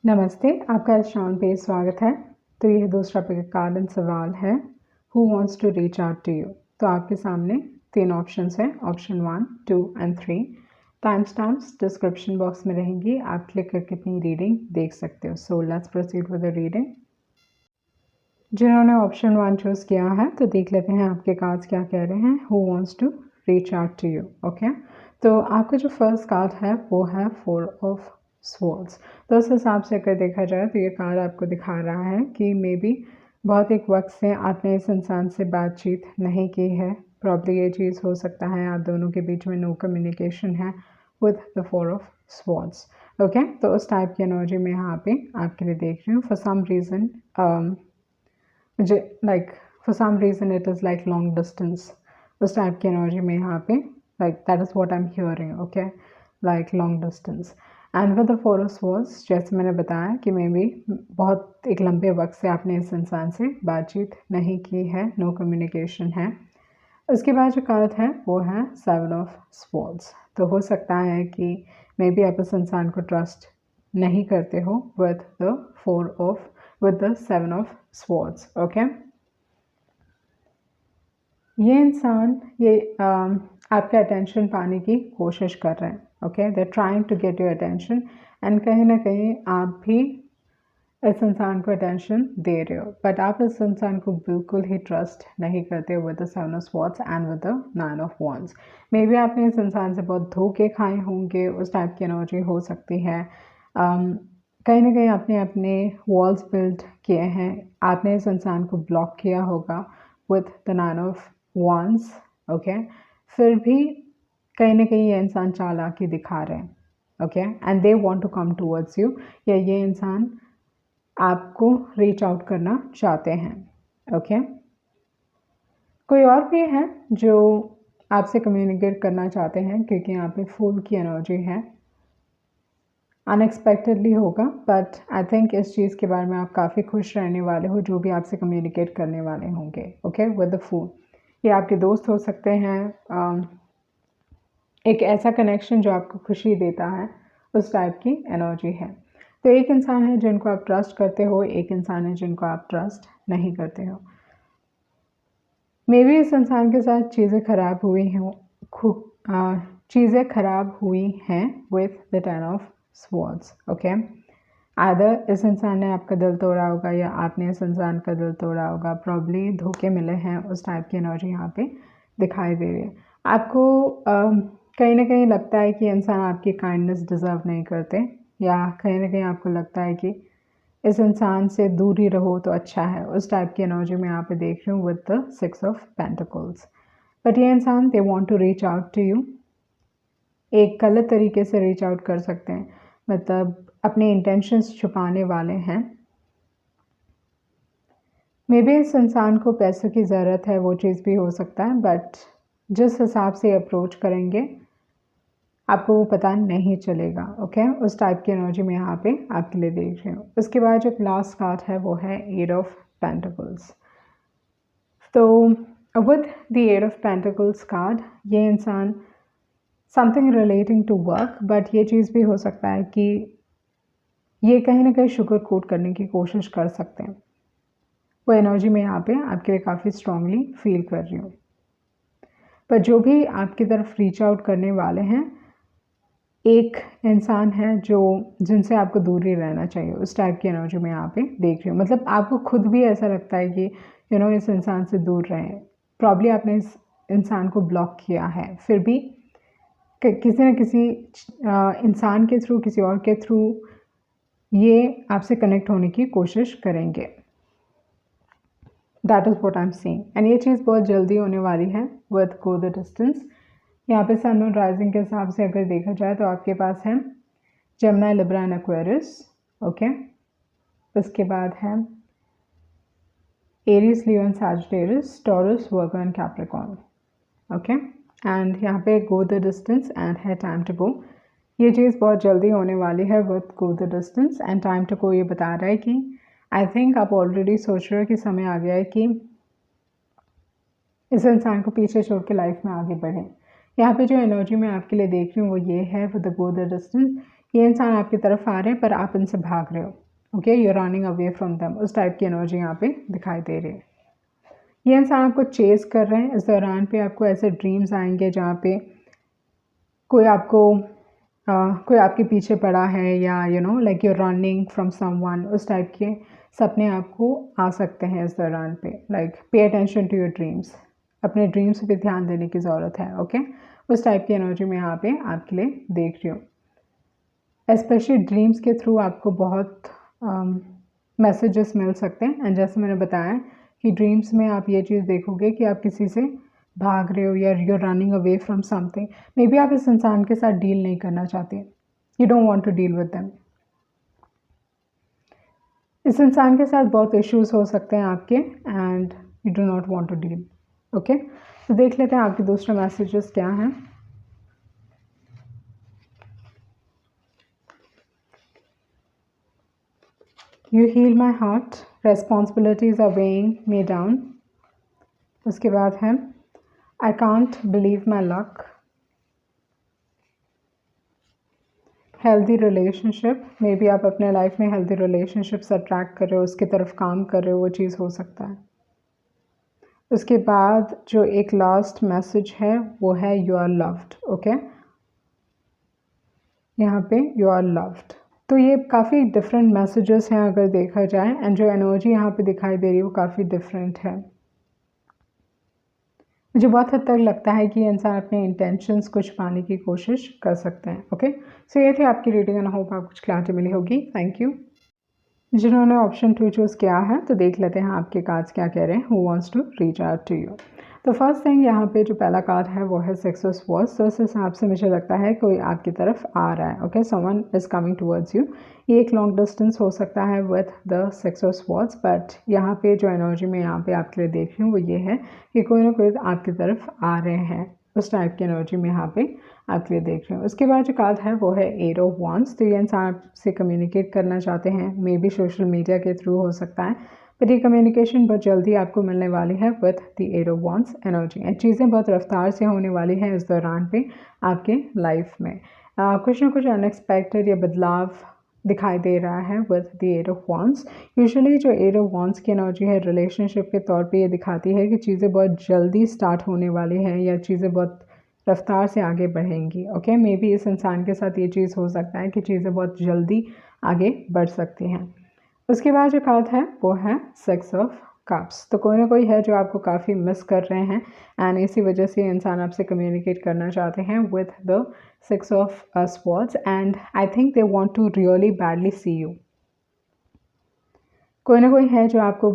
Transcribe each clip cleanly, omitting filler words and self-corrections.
नमस्ते, आपका शाम पे स्वागत है। तो यह दूसरा कार्ड सवाल है, who wants to reach out to you. तो आपके सामने 3 ऑप्शंस हैं, option 1, 2 and 3। Time stamps description box में रहेंगी, आप क्लिक करके अपनी रीडिंग देख सकते हो। So let's proceed with the reading. जिन्होंने ऑप्शन 1 चूज़ किया है तो देख लेते हैं आपके कार्ड्स क्या कह रहे हैं। Who wants to reach out to you. Okay, तो आपका जो फर्स्ट कार्ड है वो है 4 ऑफ स्वॉर्ड्स। तो उस हिसाब से अगर देखा जाए तो ये कार्ड आपको दिखा रहा है कि मे बी बहुत एक वक्त से आपने इस इंसान से बातचीत नहीं की है। प्रॉब्ली ये चीज़ हो सकता है आप दोनों के बीच में नो कम्युनिकेशन है with the 4 of swords. Okay, तो उस टाइप की एनर्जी में यहाँ पे आपके लिए देख रही हूँ। फॉर सम रीज़न मुझे for some reason it is like long distance, उस टाइप की एनर्जी में यहाँ पे that is what I am hearing. Okay, like long distance and with the 4 of swords, जैसे मैंने बताया कि मे बी बहुत एक लंबे वक्त से आपने इस इंसान से बातचीत नहीं की है, नो कम्युनिकेशन है। उसके बाद जो कार्ड है वो है 7 ऑफ स्वॉर्ड्स। तो हो सकता है कि मे बी आप इस इंसान को ट्रस्ट नहीं करते हो with the 7 of swords. Okay, ये इंसान आपका अटेंशन पाने की कोशिश कर रहे हैं। Okay, they trying to get your attention and कहीं ना कहीं आप भी इस इंसान को अटेंशन दे रहे हो, बट आप इस इंसान को बिल्कुल ही ट्रस्ट नहीं करते with the 7 of swords and with the 9 of wands. May be आपने इस इंसान से बहुत धोखे खाए होंगे, उस टाइप की एनर्जी हो सकती है। कहीं ना कहीं आपने अपने वॉल्स बिल्ड किए हैं, आपने इस इंसान को ब्लॉक किया होगा with the 9 of wands. Okay, फिर भी कहीं ना कहीं ये इंसान चालाकी दिखा रहे हैं। Okay, and they want to come towards you, या ये इंसान आपको रीच आउट करना चाहते हैं। ओके, कोई और भी है जो आपसे कम्युनिकेट करना चाहते हैं, क्योंकि यहाँ पे फूल की एनर्जी है। अनएक्सपेक्टेडली होगा, बट आई थिंक इस चीज़ के बारे में आप काफ़ी खुश रहने वाले हो, जो भी आपसे कम्युनिकेट करने वाले होंगे। ओके, विद द फूल, ये आपके दोस्त हो सकते हैं। एक ऐसा कनेक्शन जो आपको खुशी देता है, उस टाइप की एनर्जी है। तो एक इंसान है जिनको आप ट्रस्ट करते हो, एक इंसान है जिनको आप ट्रस्ट नहीं करते हो। मे बी इस इंसान के साथ चीज़ें खराब हुई हैं, चीज़ें खराब हुई हैं with the 10 of swords. Okay, आदर इस इंसान ने आपका दिल तोड़ा होगा या आपने इस इंसान का दिल तोड़ा होगा। प्रॉब्ली धोखे मिले हैं, उस टाइप की एनर्जी यहाँ पे दिखाई दे रही है। आपको कहीं ना कहीं लगता है कि इंसान आपकी काइंडनेस डिज़र्व नहीं करते, या कहीं ना कहीं आपको लगता है कि इस इंसान से दूर ही रहो तो अच्छा है। उस टाइप की एनर्जी में यहाँ पे देख रही हूँ with the 6 of pentacles. But ये इंसान they want to reach out to you, एक गलत तरीके से रीच आउट कर सकते हैं, मतलब अपने इंटेंशंस छुपाने वाले हैं। मे बी इस इंसान को पैसों की ज़रूरत है, वो चीज़ भी हो सकता है, बट जिस हिसाब से अप्रोच करेंगे आपको वो पता नहीं चलेगा। ओके, उस टाइप की एनर्जी में यहाँ पे आपके लिए देख रही हूँ। उसके बाद जो लास्ट कार्ड है वो है 8 ऑफ पेंटिकल्स। तो with the 8 of pentacles card, ये इंसान something relating to work, but ये चीज़ भी हो सकता है कि ये कहीं ना कहीं शुगर कोट करने की कोशिश कर सकते हैं। वो एनर्जी में यहाँ पे आपके लिए काफ़ी स्ट्रांगली फील कर रही हूँ। पर जो भी आपकी तरफ रीच आउट करने वाले हैं, एक इंसान है जो जिनसे आपको दूर ही रहना चाहिए, उस टाइप की एनर्जी में यहाँ पे देख रही हूँ। मतलब आपको खुद भी ऐसा लगता है कि इस इंसान से दूर रहें। प्रॉब्ली आपने इस इंसान को ब्लॉक किया है, फिर भी किसी न किसी इंसान के थ्रू, किसी और के थ्रू ये आपसे कनेक्ट होने की कोशिश करेंगे। That is what I am seeing, and ये चीज़ बहुत जल्दी होने वाली है विद गो द डिस्टेंस। यहाँ पे सन मून राइजिंग के हिसाब से अगर देखा जाए तो आपके पास है Gemini, Libra and Aquarius. Okay, उसके बाद है Aries, Leo and Sagittarius, Taurus, Virgo and Capricorn. Okay, and यहाँ पे गो द डिस्टेंस एंड है टाइम टू गो। ये चीज़ बहुत जल्दी होने वाली है with go the distance and time to go. ये बता रहा है कि आई थिंक आप ऑलरेडी सोच रहे हो कि समय आ गया है कि इस इंसान को पीछे छोड़ के लाइफ में आगे बढ़ें। यहाँ पे जो एनर्जी मैं आपके लिए देख रही हूँ वो ये है with the go the distance, ये इंसान आपकी तरफ आ रहे हैं पर आप इनसे भाग रहे हो, okay, you are running away from them, उस टाइप की एनर्जी यहाँ पे दिखाई दे रही है। ये इंसान आपको चेस कर रहे हैं। इस दौरान पे आपको ऐसे ड्रीम्स आएंगे जहाँ पे कोई आपके पीछे पड़ा है, या you know like you running from someone, उस टाइप के सपने आपको आ सकते हैं इस दौरान पे। Like pay attention to your dreams, अपने ड्रीम्स पे ध्यान देने की ज़रूरत है, ओके। उस टाइप की एनर्जी में यहाँ पे आपके लिए देख रही हूँ। स्पेशली ड्रीम्स के थ्रू आपको बहुत मैसेजेस मिल सकते हैं। एंड जैसे मैंने बताया कि ड्रीम्स में आप ये चीज़ देखोगे कि आप किसी से भाग रहे हो या you running away from something. May be आप इस इंसान के साथ डील नहीं करना चाहते, you don't want to deal with them. इस इंसान के साथ बहुत इश्यूज हो सकते हैं आपके, and you do not want to deal, okay. तो देख लेते हैं आपके दूसरे मैसेजेस क्या हैं। You heal my heart, responsibilities are weighing me down. उसके बाद है I can't believe my luck. Healthy relationship, may be आप अपने लाइफ में हेल्दी रिलेशनशिप्स अट्रैक्ट कर रहे हो, उसकी तरफ काम कर रहे हो, वो चीज़ हो सकता है। उसके बाद जो एक लास्ट मैसेज है वो है यू आर लव्ड, ओके। यहाँ पे यू आर लव्ड, तो ये काफ़ी डिफरेंट मैसेजेस हैं अगर देखा जाए। एंड जो एनर्जी यहाँ पे दिखाई दे रही है वो काफ़ी डिफरेंट है। मुझे बहुत हद तक लगता है कि इंसान अपने इंटेंशंस कुछ पाने की कोशिश कर सकते हैं, ओके। सो ये थी आपकी रीडिंग एंड होप आपको कुछ क्लैरिटी मिली होगी। Thank you. जिन्होंने ऑप्शन 2 चूज़ किया है तो देख लेते हैं आपके कार्ड्स क्या कह रहे हैं। Who wants to reach out to you. तो फर्स्ट थिंग यहाँ पे जो पहला कार्ड है वो है सिक्स ऑफ स्वॉर्ड्स। तो इस हिसाब से मुझे लगता है कोई आपकी तरफ आ रहा है, okay. Someone is coming towards you. ये एक लॉन्ग डिस्टेंस हो सकता है with the six of swords, but यहाँ पे जो एनर्जी में यहाँ पे आपके लिए देख रही हूँ वो ये है कि कोई ना कोई आपकी तरफ आ रहे हैं, उस टाइप की एनर्जी में यहाँ पे आपके लिए देख रही हूँ। उसके बाद जो कार्ड है वो है एट ऑफ वांड्स। तो ये इंसान आपसे कम्युनिकेट करना चाहते हैं, मे बी सोशल मीडिया के थ्रू हो सकता है, बट ये कम्युनिकेशन बहुत जल्दी आपको मिलने वाली है with the eight of wands energy. And चीज़ें बहुत रफ्तार से होने वाली हैं इस दौरान पे आपके लाइफ में। कुछ ना कुछ अनएक्सपेक्टेड या बदलाव दिखाई दे रहा है with the eight of wands. Usually जो एट ऑफ वांड्स की एनर्जी है रिलेशनशिप के तौर पे ये दिखाती है कि चीज़ें बहुत जल्दी स्टार्ट होने वाली हैं या चीज़ें बहुत रफ्तार से आगे बढ़ेंगी, ओके। मे बी इस इंसान के साथ ये चीज़ हो सकता है कि चीज़ें बहुत जल्दी आगे बढ़ सकती हैं। उसके बाद जो कार्ड है वो है सिक्स ऑफ कप्स। तो कोई ना कोई है जो आपको काफ़ी मिस कर रहे हैं, एंड इसी वजह से इंसान आपसे कम्युनिकेट करना चाहते हैं with the six of swords, and I think they want to really badly see you. कोई ना कोई है जो आपको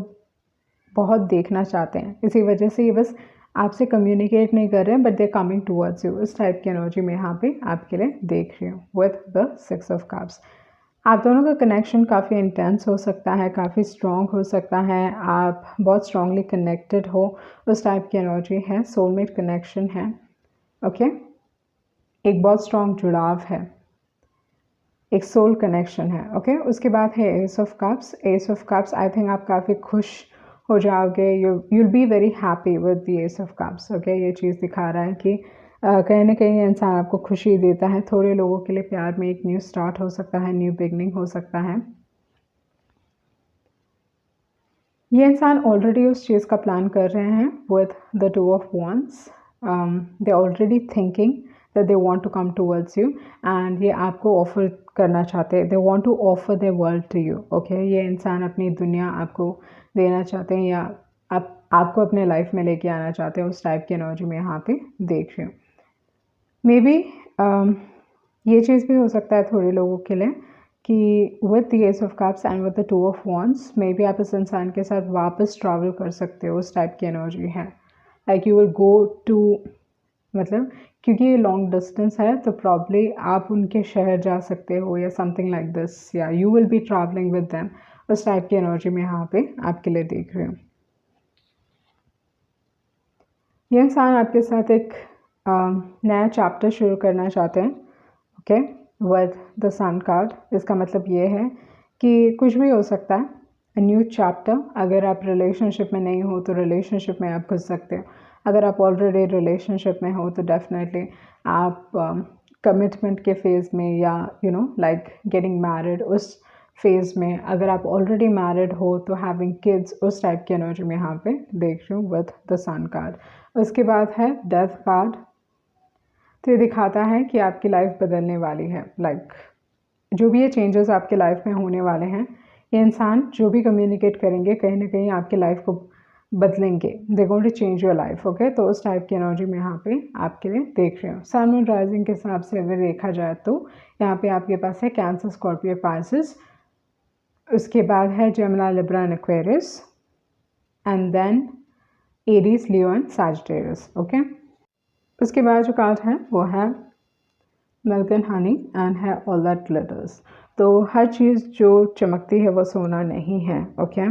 बहुत देखना चाहते हैं, इसी वजह से ये बस आपसे कम्युनिकेट नहीं कर रहे हैं, but they coming towards you. इस टाइप की एनर्जी में यहाँ पे आपके लिए देख रही हूँ with the six of cups. आप दोनों का कनेक्शन काफ़ी इंटेंस हो सकता है, काफ़ी स्ट्रॉन्ग हो सकता है, आप बहुत स्ट्रॉन्गली कनेक्टेड हो, उस टाइप की एनर्जी है। सोलमेट कनेक्शन है, ओके। एक बहुत स्ट्रॉन्ग जुड़ाव है, एक सोल कनेक्शन है, ओके। उसके बाद है S of cups. S of cups, I think आप काफ़ी खुश हो जाओगे, you'll be very happy with the S of cups, okay. ये चीज़ दिखा रहा है कि कहीं ना कहीं इंसान आपको खुशी देता है। थोड़े लोगों के लिए प्यार में एक न्यू स्टार्ट हो सकता है, न्यू बिगनिंग हो सकता है। ये इंसान ऑलरेडी उस चीज़ का प्लान कर रहे हैं with the two of wands. They already thinking that they want to come towards you, and ये आपको ऑफर करना चाहते हैं, they want to offer their world to you, okay। ये इंसान अपनी दुनिया आपको देना चाहते हैं या आपको अपने लाइफ में लेके आना चाहते हैं, उस टाइप की एनर्जी में यहाँ पे देख रही हूँ। मे बी ये चीज़ भी हो सकता है थोड़े लोगों के लिए कि with the S of cups and with the two of wands, may be आप इस इंसान के साथ वापस ट्रैवल कर सकते हो, उस टाइप की एनर्जी है। Like you will go to, मतलब क्योंकि ये लॉन्ग डिस्टेंस है तो प्रॉब्ली आप उनके शहर जा सकते हो या समथिंग लाइक दिस, या you will be travelling with them, उस टाइप की एनर्जी में यहाँ पे आपके लिए देख रही हूँ। ये इंसान आपके साथ एक नया चैप्टर शुरू करना चाहते हैं, okay, with the sun card. इसका मतलब ये है कि कुछ भी हो सकता है, न्यू चैप्टर। अगर आप रिलेशनशिप में नहीं हो तो रिलेशनशिप में आप घुस सकते हो, अगर आप ऑलरेडी रिलेशनशिप में हो तो डेफिनेटली आप कमिटमेंट के फेज़ में या लाइक गेटिंग मैरिड उस फेज़ में, अगर आप ऑलरेडी मैरिड हो तो हैविंग किड्स, उस टाइप की एनर्जी में यहाँ पे देख रही हूँ विद द सन कार्ड। उसके बाद है डेथ कार्ड। तो ये दिखाता है कि आपकी लाइफ बदलने वाली है, लाइक जो भी ये चेंजेस आपके लाइफ में होने वाले हैं, ये इंसान जो भी कम्युनिकेट करेंगे कहीं ना कहीं आपकी लाइफ को बदलेंगे, they going to change your life. Okay, तो उस टाइप की एनर्जी में यहाँ पे आपके लिए देख रही हूँ। सन मून राइजिंग के हिसाब से अगर देखा जाए तो यहाँ पे आपके पास है कैंसर, स्कॉर्पियो, पाइसेस। उसके बाद है Gemini, Libra and Aquarius, and then Aries, Leo and Sagittarius. Okay, उसके बाद जो कार्ड है वो है मिल्क एंड हनी एंड है ऑल दैट ग्लिटर्स। तो हर चीज़ जो चमकती है वो सोना नहीं है। ओके,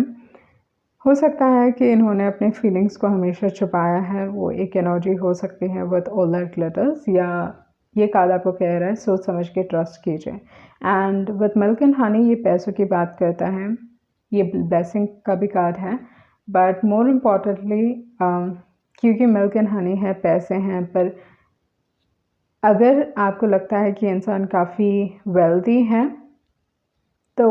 हो सकता है कि इन्होंने अपने फीलिंग्स को हमेशा छुपाया है, वो एक एनर्जी हो सकती है विद ऑल दैट ग्लिटर्स, या ये कार्ड आपको कह रहा है सोच समझ के ट्रस्ट कीजिए। And with milk and Honey ये पैसों की बात करता है, ये ब्लेसिंग का भी कार्ड है, बट मोर इम्पॉर्टेंटली क्योंकि मिल्क एंड हनी है, पैसे हैं, पर अगर आपको लगता है कि इंसान काफ़ी वेल्दी है तो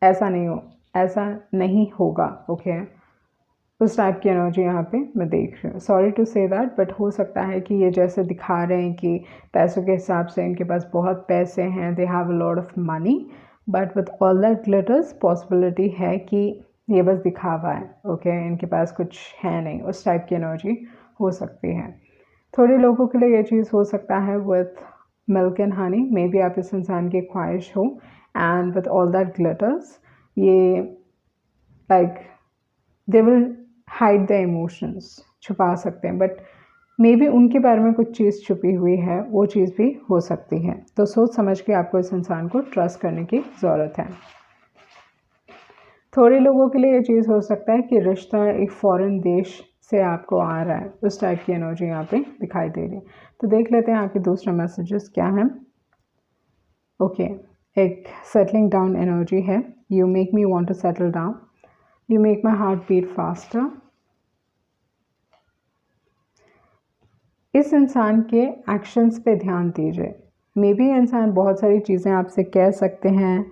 ऐसा नहीं होगा। ओके, उस टाइप की एनर्जी यहाँ पे मैं देख रही हूँ। Sorry to say that, but हो सकता है कि ये जैसे दिखा रहे हैं कि पैसों के हिसाब से इनके पास बहुत पैसे हैं, they have a lot of money, but with all that glitters possibility है कि ये बस दिखावा है। ओके, इनके पास कुछ है नहीं, उस टाइप की एनर्जी हो सकती है। थोड़े लोगों के लिए ये चीज़ हो सकता है with milk and honey, may B आप इस इंसान की ख्वाहिश हो, and with all that glitters ये like they will hide the emotions, छुपा सकते हैं, बट मे बी उनके बारे में कुछ चीज़ छुपी हुई है, वो चीज़ भी हो सकती है। तो सोच समझ के आपको इस इंसान को ट्रस्ट करने की ज़रूरत है। थोड़े लोगों के लिए ये चीज़ हो सकता है कि रिश्ता एक फॉरेन देश से आपको आ रहा है, उस टाइप की एनर्जी यहाँ पे दिखाई दे रही है। तो देख लेते हैं आपके दूसरे मैसेजेस क्या हैं। ओके, एक सेटलिंग डाउन एनर्जी है। You make me want to settle down, you make my heart beat faster. इस इंसान के एक्शंस पे ध्यान दीजिए। मे बी इंसान बहुत सारी चीज़ें आपसे कह सकते हैं,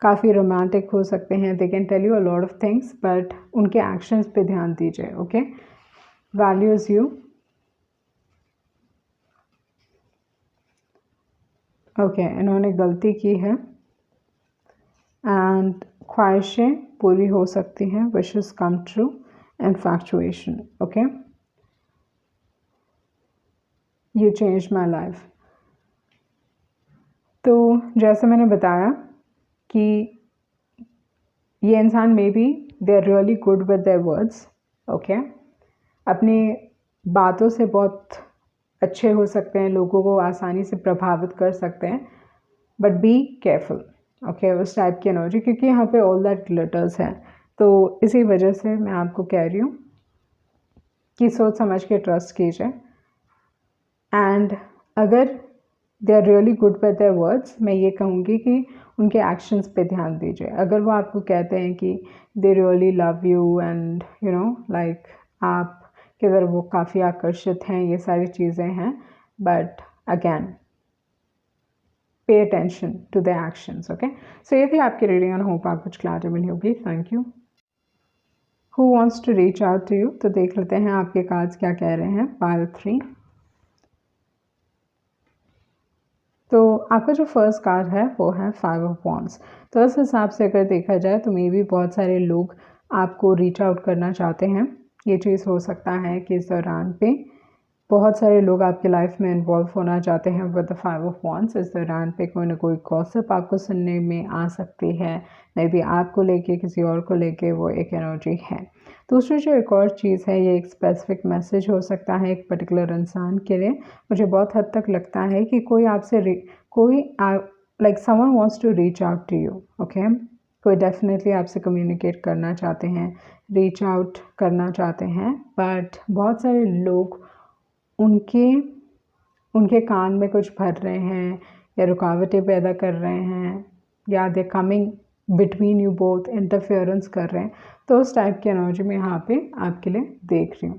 काफ़ी रोमांटिक हो सकते हैं, they can tell you a lot of things, but उनके एक्शंस पे ध्यान दीजिए। Okay, values you. ओके, इन्होंने गलती की है, एंड ख्वाहिशें पूरी हो सकती हैं, wishes come true, infatuation. Okay, you change my life. तो जैसे मैंने बताया कि ये इंसान maybe they are really good with their words. Okay, अपनी बातों से बहुत अच्छे हो सकते हैं, लोगों को आसानी से प्रभावित कर सकते हैं, बट बी केयरफुल। ओके, उस टाइप की एनर्जी, क्योंकि यहाँ पे ऑल दैट ग्लिटर्स है, तो इसी वजह से मैं आपको कह रही हूँ कि सोच समझ के ट्रस्ट कीजिए। एंड अगर they are really good with their words, मैं ये कहूँगी कि उनके एक्शंस पे ध्यान दीजिए। अगर वो आपको कहते हैं कि they really love you and like आप की तरफ वो काफ़ी आकर्षित हैं, ये सारी चीज़ें हैं, but again pay attention to the actions. Okay, so ये थी आपकी रीडिंग एंड होप आपको कुछ क्लैरिटी मिली होगी। Thank you. Who wants to reach out to you, तो देख लेते हैं आपके कार्ड्स क्या कह रहे हैं। पाइल 3। तो आपका जो फर्स्ट कार्ड है वो है 5 ऑफ वॉन्ड्स। तो इस हिसाब से अगर देखा जाए तो मे भी बहुत सारे लोग आपको रीच आउट करना चाहते हैं। ये चीज़ हो सकता है कि इस दौरान पे बहुत सारे लोग आपकी लाइफ में इन्वॉल्व होना चाहते हैं विद द 5 ऑफ वॉन्ड्स। इस दौरान पे कोई ना कोई गॉसिप आपको सुनने में आ सकती है, मे बी आपको लेके किसी और को लेके वो एक एनर्जी है। दूसरी जो एक और चीज़ है, ये एक स्पेसिफिक मैसेज हो सकता है एक पर्टिकुलर इंसान के लिए। मुझे बहुत हद तक लगता है कि कोई आपसे like someone wants to reach out to you. Okay, कोई डेफिनेटली आपसे कम्युनिकेट करना चाहते हैं, रीच आउट करना चाहते हैं, बट बहुत सारे लोग उनके कान में कुछ भर रहे हैं या रुकावटें पैदा कर रहे हैं, या they coming between you both, interference कर रहे हैं। तो उस टाइप की एनर्जी में यहाँ पे आपके लिए देख रही हूँ।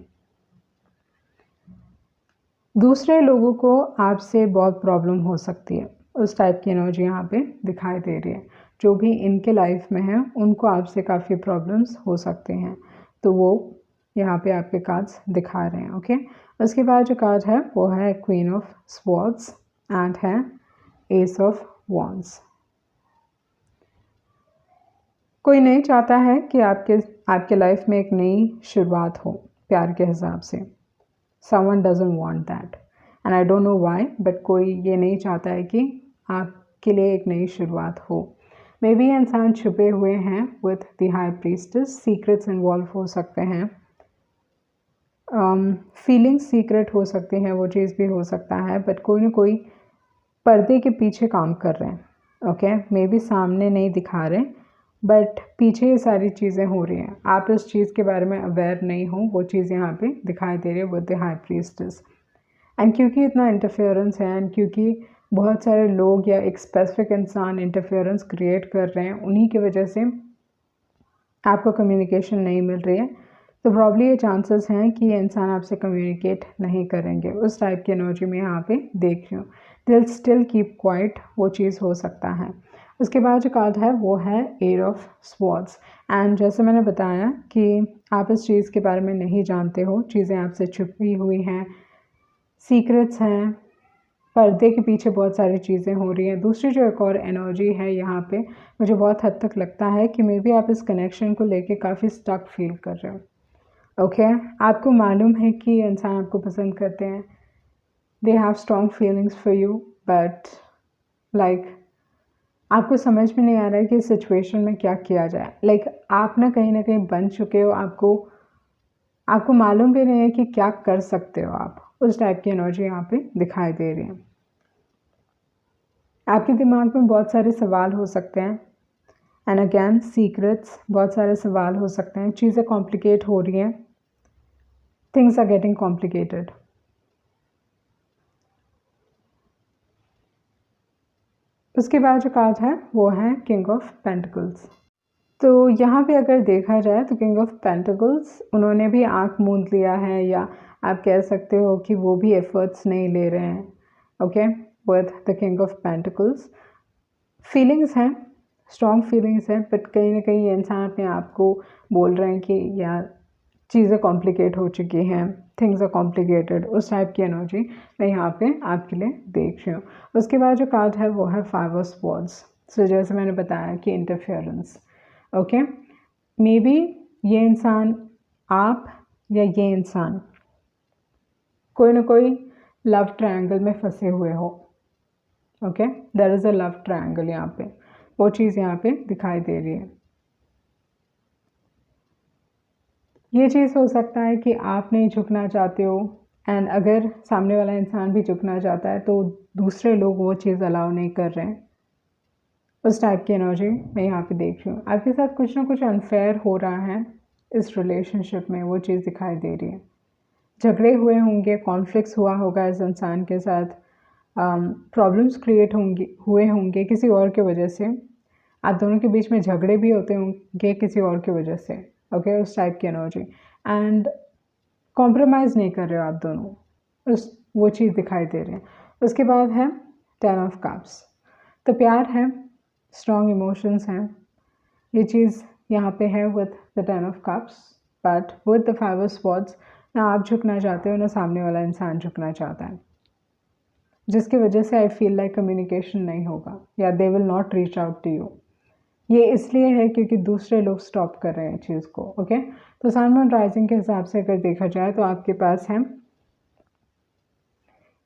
दूसरे लोगों को आपसे बहुत प्रॉब्लम हो सकती है, उस टाइप की एनर्जी यहाँ पे दिखाई दे रही है। जो भी इनके लाइफ में है उनको आपसे काफ़ी प्रॉब्लम्स हो सकते हैं, तो वो यहाँ पे आपके कार्ड्स दिखा रहे हैं। ओके, उसके बाद जो कार्ड है वो है क्वीन ऑफ स्वॉर्ड्स एंड है एस ऑफ वॉन्ड्स। कोई नहीं चाहता है कि आपके लाइफ में एक नई शुरुआत हो प्यार के हिसाब से। Someone doesn't want that and I don't know why, but कोई ये नहीं चाहता है कि आपके लिए एक नई शुरुआत हो। मे बी इंसान छुपे हुए हैं with the high priestess, secrets involve हो सकते हैं, फीलिंग्स सीक्रेट हो सकती हैं, वो चीज़ भी हो सकता है, बट कोई ना कोई पर्दे के पीछे काम कर रहे हैं। ओके, मे बी सामने नहीं दिखा रहे बट पीछे ये सारी चीज़ें हो रही हैं, आप इस चीज़ के बारे में अवेयर नहीं हो, वो चीज़ यहाँ पे दिखाई दे रही है with the high priestess. And क्योंकि इतना इंटरफेरेंस है एंड क्योंकि बहुत सारे लोग या एक स्पेसिफिक इंसान इंटरफेरेंस क्रिएट कर रहे हैं, उन्हीं की वजह से आपको कम्युनिकेशन नहीं मिल रही है, तो प्रॉब्ली ये चांसेस हैं कि ये इंसान आपसे कम्युनिकेट नहीं करेंगे। उस टाइप की एनर्जी में यहाँ पे देख रही हूँ। दिल स्टिल कीप क्वाइट, वो चीज़ हो सकता है। उसके बाद जो कार्ड है वो है एट ऑफ स्वॉर्ड्स एंड जैसे मैंने बताया कि आप इस चीज़ के बारे में नहीं जानते हो, चीज़ें आपसे छुपी हुई हैं, सीक्रेट्स हैं, पर्दे के पीछे बहुत सारी चीज़ें हो रही हैं। दूसरी जो एक और एनर्जी है यहाँ पे, मुझे बहुत हद तक लगता है कि मे बी आप इस कनेक्शन को लेके काफ़ी स्टक फील कर रहे हो। ओके, आपको मालूम है कि इंसान आपको पसंद करते हैं, they have strong feelings for you, but like आपको समझ में नहीं आ रहा है कि इस सिचुएशन में क्या किया जाए। लाइक आप ना कहीं बन चुके हो, आपको मालूम भी नहीं है कि क्या कर सकते हो आप। उस टाइप की एनर्जी यहाँ पे दिखाई दे रही है। आपके दिमाग में बहुत सारे सवाल हो सकते हैं एंड अगेन सीक्रेट्स, बहुत सारे सवाल हो सकते हैं, चीज़ें कॉम्प्लिकेट हो रही हैं, थिंग्स आर गेटिंग कॉम्प्लिकेटेड। उसके बाद जो कार्ड है वो है किंग ऑफ पेंटिकल्स। तो यहाँ पे अगर देखा जाए तो किंग ऑफ पेंटिकल्स, उन्होंने भी आंख मूंद लिया है, या आप कह सकते हो कि वो भी एफर्ट्स नहीं ले रहे हैं। Okay, with the king of pentacles feelings हैं, स्ट्रॉन्ग फीलिंग्स हैं, बट कहीं ना कहीं ये इंसान अपने आप को बोल रहे हैं कि यार चीज़ें कॉम्प्लिकेट हो चुकी हैं, थिंग्स आर कॉम्प्लिकेटेड। उस टाइप की एनर्जी मैं यहाँ पे आपके लिए देख रही हूँ। उसके बाद जो कार्ड है वो है फाइव ऑफ स्वॉर्ड्स। सो जैसे मैंने बताया कि इंटरफेरेंस। ओके, मे बी ये इंसान, आप या ये इंसान कोई ना कोई लव ट्रायंगल में फंसे हुए हो। Okay, there is a love triangle यहाँ पे, वो चीज़ यहाँ पे दिखाई दे रही है। ये चीज़ हो सकता है कि आप नहीं झुकना चाहते हो एंड अगर सामने वाला इंसान भी झुकना चाहता है तो दूसरे लोग वो चीज़ अलाउ नहीं कर रहे हैं। उस टाइप की एनर्जी मैं यहाँ पे देख रही हूँ। आपके साथ कुछ ना कुछ अनफेयर हो रहा है इस रिलेशनशिप में, वो चीज़ दिखाई दे रही है। झगड़े हुए होंगे, कॉन्फ्लिक्ट्स हुआ होगा इस इंसान के साथ, प्रॉब्लम्स क्रिएट हुए होंगे किसी और के वजह से, आप दोनों के बीच में झगड़े भी होते होंगे किसी और की वजह से। ओके, उस टाइप की एनर्जी एंड कॉम्प्रोमाइज़ नहीं कर रहे हो आप दोनों, वो चीज़ दिखाई दे रही है। उसके बाद है टेन ऑफ कप्स। तो प्यार है, स्ट्रॉन्ग इमोशंस हैं, ये चीज़ यहाँ पे है with the ten of cups, but with the five of swords ना आप झुकना चाहते हो ना सामने वाला इंसान झुकना चाहता है, जिसकी वजह से आई फील लाइक कम्युनिकेशन नहीं होगा या they will not reach out to you. ये इसलिए है क्योंकि दूसरे लोग स्टॉप कर रहे हैं चीज़ को। ओके, तो सन मून राइजिंग के हिसाब से अगर देखा जाए तो आपके पास है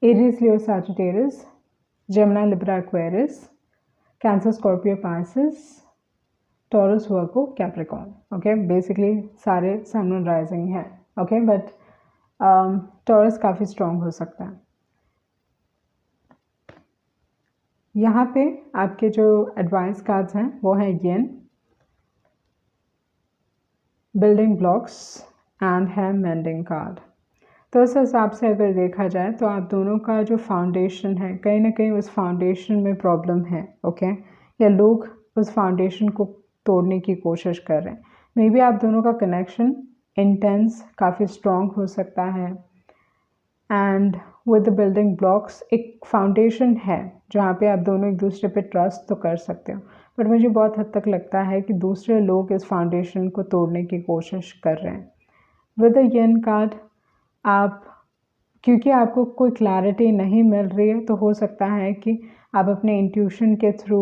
Aries, Leo, Sagittarius, Gemini, Libra, Aquarius, Cancer, Scorpio, Pisces, Taurus, Virgo, Capricorn. Okay, basically सारे सन मून राइजिंग हैं। ओके, बट टॉरस काफ़ी स्ट्रॉन्ग हो सकता है। यहाँ पे आपके जो एडवाइस कार्ड्स हैं वो है येन, बिल्डिंग ब्लॉक्स एंड है मेंडिंग कार्ड। तो इस हिसाब से अगर देखा जाए तो आप दोनों का जो फाउंडेशन है, कहीं ना कहीं उस फाउंडेशन में प्रॉब्लम है। ओके, या लोग उस फाउंडेशन को तोड़ने की कोशिश कर रहे हैं। मे बी आप दोनों का कनेक्शन इंटेंस, काफ़ी स्ट्रॉन्ग हो सकता है and with the building blocks, एक फाउंडेशन है जहाँ पे आप दोनों एक दूसरे पे ट्रस्ट तो कर सकते हो, बट मुझे बहुत हद तक लगता है कि दूसरे लोग इस फाउंडेशन को तोड़ने की कोशिश कर रहे हैं। विद द येन कार्ड, आप क्योंकि आपको कोई क्लैरिटी नहीं मिल रही है तो हो सकता है कि आप अपने इंट्यूशन के थ्रू,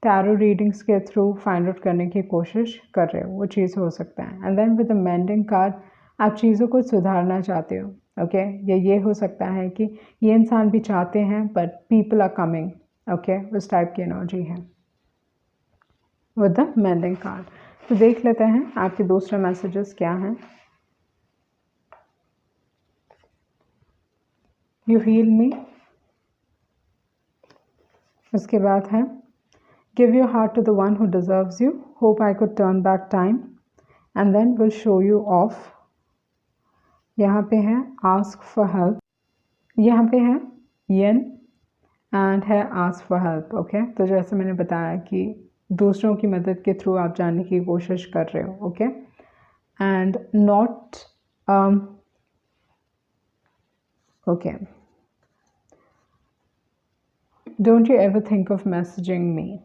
टैरो रीडिंग्स के थ्रू फाइंड आउट करने की कोशिश कर रहे हो, वो चीज़ हो सकता है। And then with the mending card, आप चीज़ों को सुधारना चाहते हो, ओके ये हो सकता है कि ये इंसान भी चाहते हैं but people are coming, okay उस टाइप की एनर्जी है विद द मेंडिंग कार्ड। तो देख लेते हैं आपके दूसरे मैसेजेस क्या हैं। यू हील मी, उसके बाद है give your heart to the one who deserves you, hope I could turn back time, and then will show you off. यहाँ पे है आस्क फॉर हेल्प, यहाँ पे है येन एंड है आस्क फॉर हेल्प, ओके। तो जैसे मैंने बताया कि दूसरों की मदद के थ्रू आप जानने की कोशिश कर रहे हो, okay. And not okay, don't you ever think of messaging me.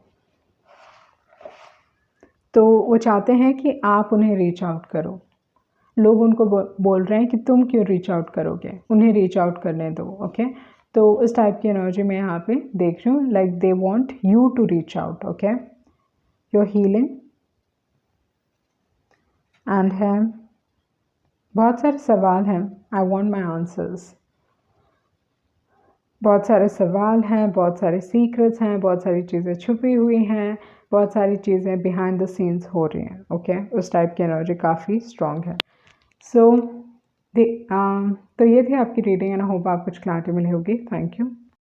तो वो चाहते हैं कि आप उन्हें रीच आउट करो, लोग उनको बोल रहे हैं कि तुम क्यों रीच आउट करोगे, उन्हें रीच आउट करने दो, ओके। तो इस टाइप की एनर्जी मैं यहाँ पे देख रही हूँ, like they want you to reach out, okay. Your healing and है बहुत सारे सवाल हैं, आई वांट माय आंसर्स। बहुत सारे सवाल हैं, बहुत सारे सीक्रेट्स हैं, बहुत सारी चीज़ें छुपी हुई हैं, बहुत सारी चीज़ें बिहाइंड द सीन्स हो रही हैं, ओके। उस टाइप की एनर्जी काफ़ी स्ट्रॉन्ग है। सो तो ये थी आपकी रीडिंग एंड आई होप आप कुछ क्लैरिटी मिली होगी। Thank you.